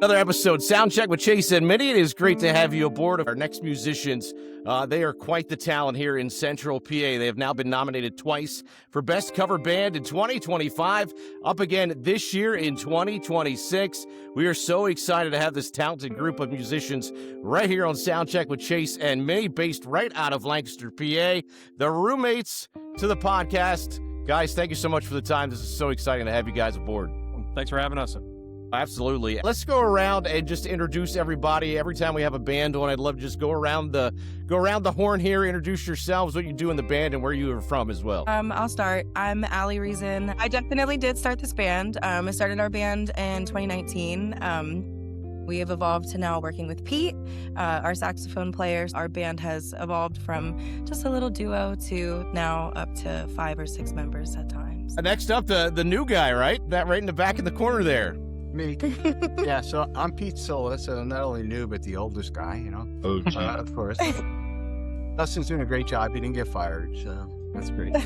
Another episode, Soundcheck with Chase and Minnie. It is great to have you aboard. Our next musicians, they are quite the talent here in Central PA. They have now been nominated twice for Best Cover Band in 2025, up again this year in 2026. We are so excited to have this talented group of musicians right here on Soundcheck with Chase and Minnie, based right out of Lancaster, PA. The Roommates to the podcast. Guys, thank you so much for the time. This is so exciting to have you guys aboard. Thanks for having us. Absolutely. Let's go around and just introduce everybody. Every time we have a band on, I'd love to just go around the horn here, introduce yourselves, what you do in the band, and where you are from as well. I'll start. I'm Allie Reason. I definitely did start this band. I started our band in 2019. We have evolved to now working with Pete, our saxophone player. Our band has evolved from just a little duo to now up to 5 or 6 members at times. Next up, the new guy, right? That right in the back in the corner there. Me. Yeah, so I'm Pete Scilla, so not only new, but the oldest guy, you know. Of course. Dustin's doing a great job. He didn't get fired, so that's great.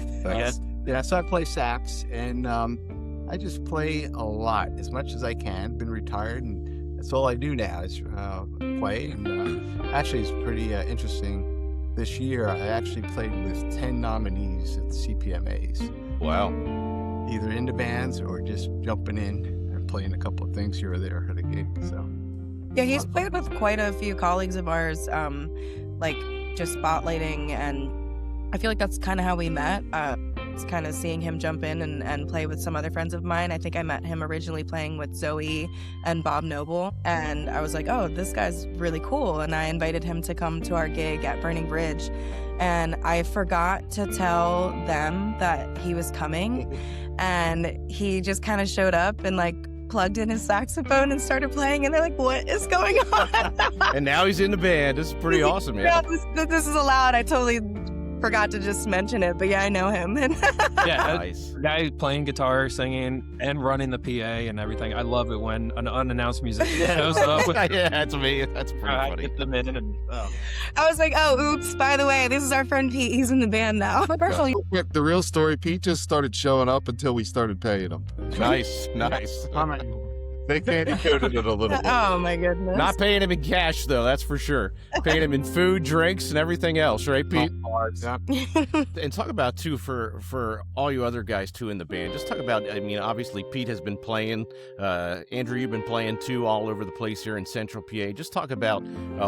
Yeah, so I play sax, and I just play a lot, as much as I can. Been retired, and that's all I do now is play. And actually, it's pretty interesting. This year, I actually played with 10 nominees at the CPMAs. Wow. Either in the bands or just jumping in. Playing a couple of things here or there at a gig. So yeah, he's played with quite a few colleagues of ours, like just spotlighting, and I feel like that's kind of how we met. It's kind of seeing him jump in and play with some other friends of mine. I think I met him originally playing with Zoe and Bob Noble, and I was like, oh, this guy's really cool, and I invited him to come to our gig at Burning Bridge, and I forgot to tell them that he was coming, and he just kind of showed up and like plugged in his saxophone and started playing, and they're like, what is going on? And now he's in the band. This is pretty awesome, yeah. This is allowed. I totally forgot to just mention it, but yeah, I know him. Yeah, Nice. Guy playing guitar, singing, and running the PA and everything. I love it when an unannounced musician shows up. Yeah, that's me. That's pretty I funny. get them in and I was like, oh, oops, by the way, this is our friend Pete. He's in the band now. The real story, Pete just started showing up until we started paying him. Nice. They candy coated it a little bit. Oh my goodness. Not paying him in cash, though, that's for sure. Paying him in food, drinks, and everything else, right, Pete? yeah. And talk about, too, for all you other guys, too, in the band, just talk about, I mean, obviously, Pete has been playing. Andrew, you've been playing, too, all over the place here in Central PA. Just talk about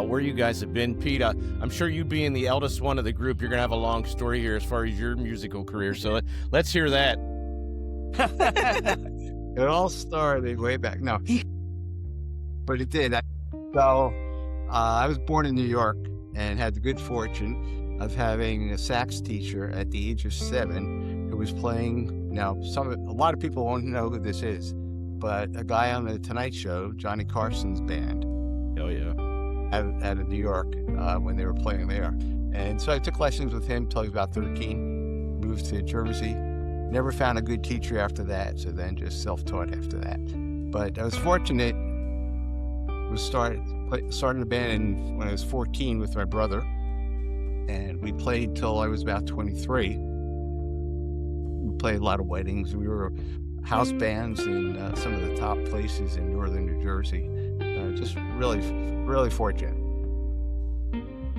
where you guys have been. Pete, I'm sure you being the eldest one of the group, you're going to have a long story here as far as your musical career, so let's hear that. It all started way back. No, but it did. So I was born in New York and had the good fortune of having a sax teacher at the age of 7 who was playing. Now, a lot of people won't know who this is, but a guy on the Tonight Show, Johnny Carson's band. Oh, yeah. Out of New York when they were playing there. And so I took lessons with him till I was about 13, moved to Jersey. Never found a good teacher after that, so then just self-taught after that. But I was fortunate, started the band when I was 14 with my brother, and we played till I was about 23. We played a lot of weddings. We were house bands in some of the top places in northern New Jersey. Just really, really fortunate.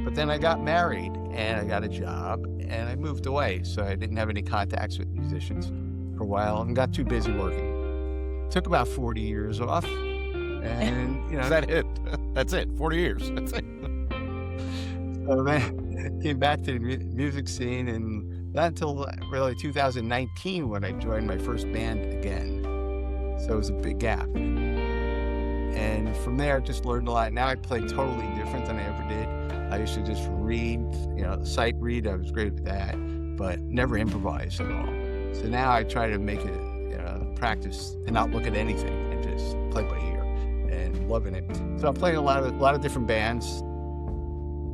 But then I got married and I got a job and I moved away. So I didn't have any contacts with musicians for a while and got too busy working. Took about 40 years off. And, you know. Is that it? That's it. 40 years. That's it. So then came back to the music scene, and not until really 2019 when I joined my first band again. So it was a big gap. And from there, I just learned a lot. Now I play totally different than I ever did. I used to just read, sight read. I was great at that, but never improvise at all. So now I try to make it practice and not look at anything and just play by ear, and loving it. So I'm playing a lot of different bands.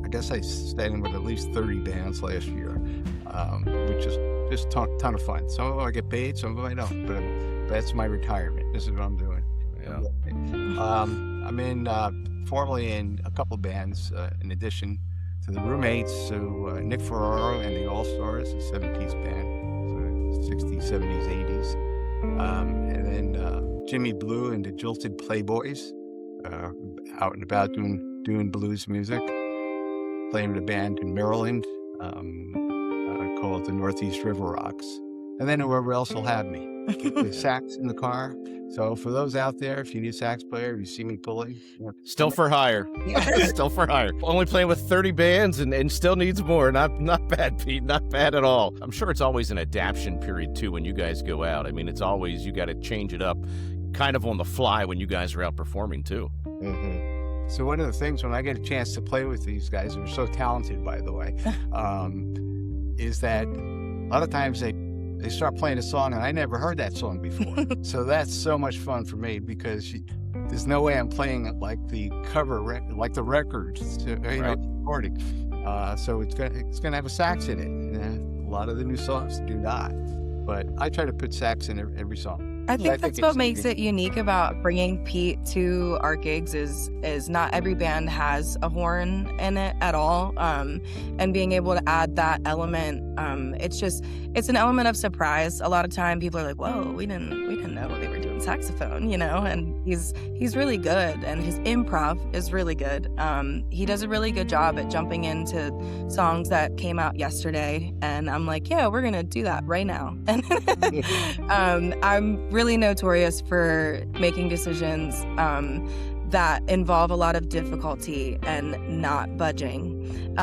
I guess I stayed in with at least 30 bands last year, which is just a ton of fun. Some of them I get paid, some of them I don't, but that's my retirement. This is what I'm doing. Yeah. I'm in formally in a couple bands in addition to the Roommates, so Nick Ferraro and the All-Stars, a 7-piece band, so 60s, 70s, 80s. And then Jimmy Blue and the Jilted Playboys, out and about doing blues music, playing with a band in Maryland called the Northeast River Rocks. And then whoever else will have me. The sax in the car. So for those out there, if you need a sax player, you see me pulling. Still for hire. Still for hire. Only playing with 30 bands and still needs more. Not bad, Pete. Not bad at all. I'm sure it's always an adaptation period, too, when you guys go out. I mean, it's always, you got to change it up kind of on the fly when you guys are out performing, too. Mm-hmm. So one of the things when I get a chance to play with these guys, who are so talented, by the way, is that a lot of times they start playing a song and I never heard that song before. So that's so much fun for me because there's no way I'm playing it like the cover like the records, recording. So it's gonna have a sax in it. A lot of the new songs do not, but I try to put sax in every song. I think that's what makes it unique about bringing Pete to our gigs is not every band has a horn in it at all, and being able to add that element, it's an element of surprise. A lot of time people are like, "Whoa, we didn't know they were doing saxophone," and he's really good, and his improv is really good. He does a really good job at jumping into songs that came out yesterday, and I'm like, "Yeah, we're gonna do that right now." And I'm really notorious for making decisions that involve a lot of difficulty and not budging.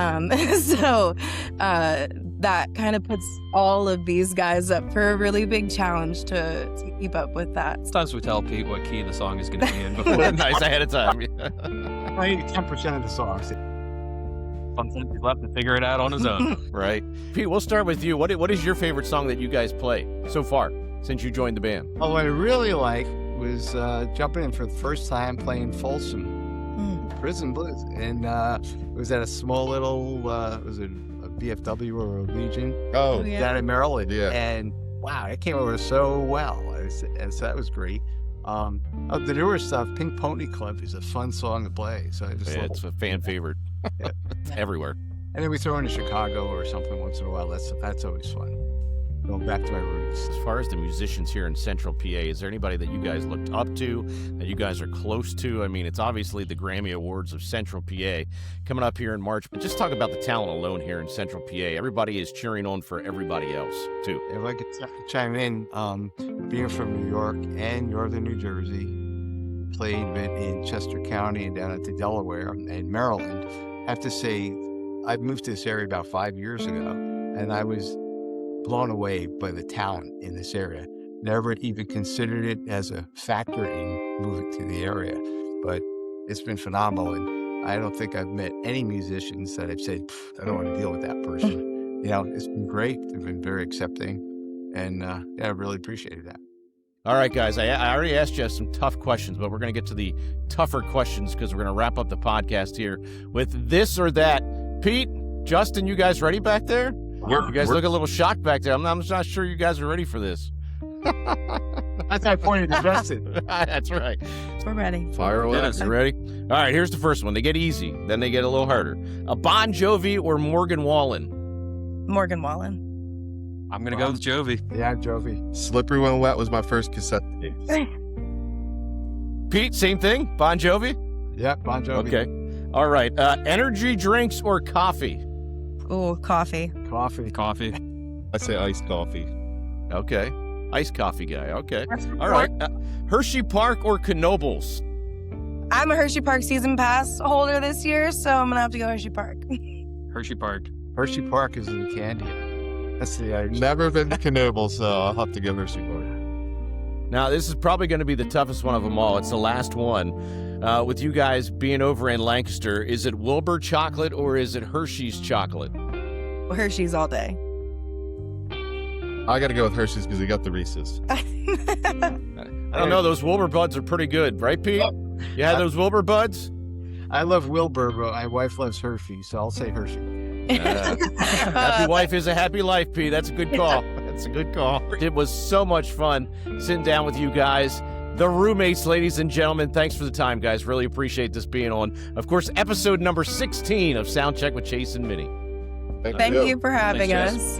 So that kind of puts all of these guys up for a really big challenge to keep up with that. Sometimes we tell Pete what key the song is going to be in before. Nice ahead of time. 10% of the songs. Sometimes he's left to figure it out on his own. Right. Pete, we'll start with you. What is your favorite song that you guys play so far since you joined the band? Oh, what I really like was jumping in for the first time playing Folsom Prison Blues. And it was at a small little, was it a VFW or a Legion? Oh, yeah. Down in Maryland. Yeah. And wow, it came over so well. And so that was great. Of the newer stuff, Pink Pony Club is a fun song to play. So I just love It's a fan favorite. Yeah. Everywhere. And then we throw in a Chicago or something once in a while. That's always fun. Going back to my roots. As far as the musicians here in Central PA, is there anybody that you guys looked up to, that you guys are close to? I mean, it's obviously the Grammy Awards of Central PA coming up here in March, but just talk about the talent alone here in Central PA. Everybody is cheering on for everybody else, too. If I could chime in, being from New York and northern New Jersey, played a bit in Chester County and down into Delaware and Maryland, I have to say, I moved to this area about 5 years ago, and I was blown away by the talent in this area. Never even considered it as a factor in moving to the area, but it's been phenomenal. And I don't think I've met any musicians that I've said, I don't want to deal with that person. It's been great. They've been very accepting, and I really appreciated that. All right, guys, I already asked you some tough questions, but we're going to get to the tougher questions because we're going to wrap up the podcast here with this or that. Pete, Justin, you guys ready back there? You guys look a little shocked back there. I'm not sure you guys are ready for this. That's my point of Justin. That's right. We're ready. Fire away. Dennis, you ready? All right, here's the first one. They get easy, then they get a little harder. A Bon Jovi or Morgan Wallen? Morgan Wallen. I'm going to go with Jovi. Yeah, Jovi. Slippery When Wet was my first cassette tape. Pete, same thing? Bon Jovi? Yeah, Bon Jovi. Okay. All right. Energy drinks or coffee? Ooh, coffee. Coffee. I say iced coffee. Okay. Iced coffee guy. Okay. All right. Hershey Park or Knoebels? I'm a Hershey Park season pass holder this year, so I'm going to have to go Hershey Park. Hershey Park. Hershey Park is in Candy. That's the Irish. Never been to Knoebels, so I'll have to give Hershey Park. Now, this is probably going to be the toughest one of them all. It's the last one. With you guys being over in Lancaster, is it Wilbur chocolate or is it Hershey's chocolate? Hershey's all day. I got to go with Hershey's because he got the Reese's. I don't know. Those Wilbur buds are pretty good, right, Pete? You had those Wilbur buds? I love Wilbur, but my wife loves Hershey, so I'll say Hershey. Happy wife is a happy life, Pete. That's a good call. That's a good call. It was so much fun sitting down with you guys. The Roommates, ladies and gentlemen. Thanks for the time, guys. Really appreciate this being on. Of course, episode number 16 of Soundcheck with Chase and Minnie. Thank you for having Thanks, us.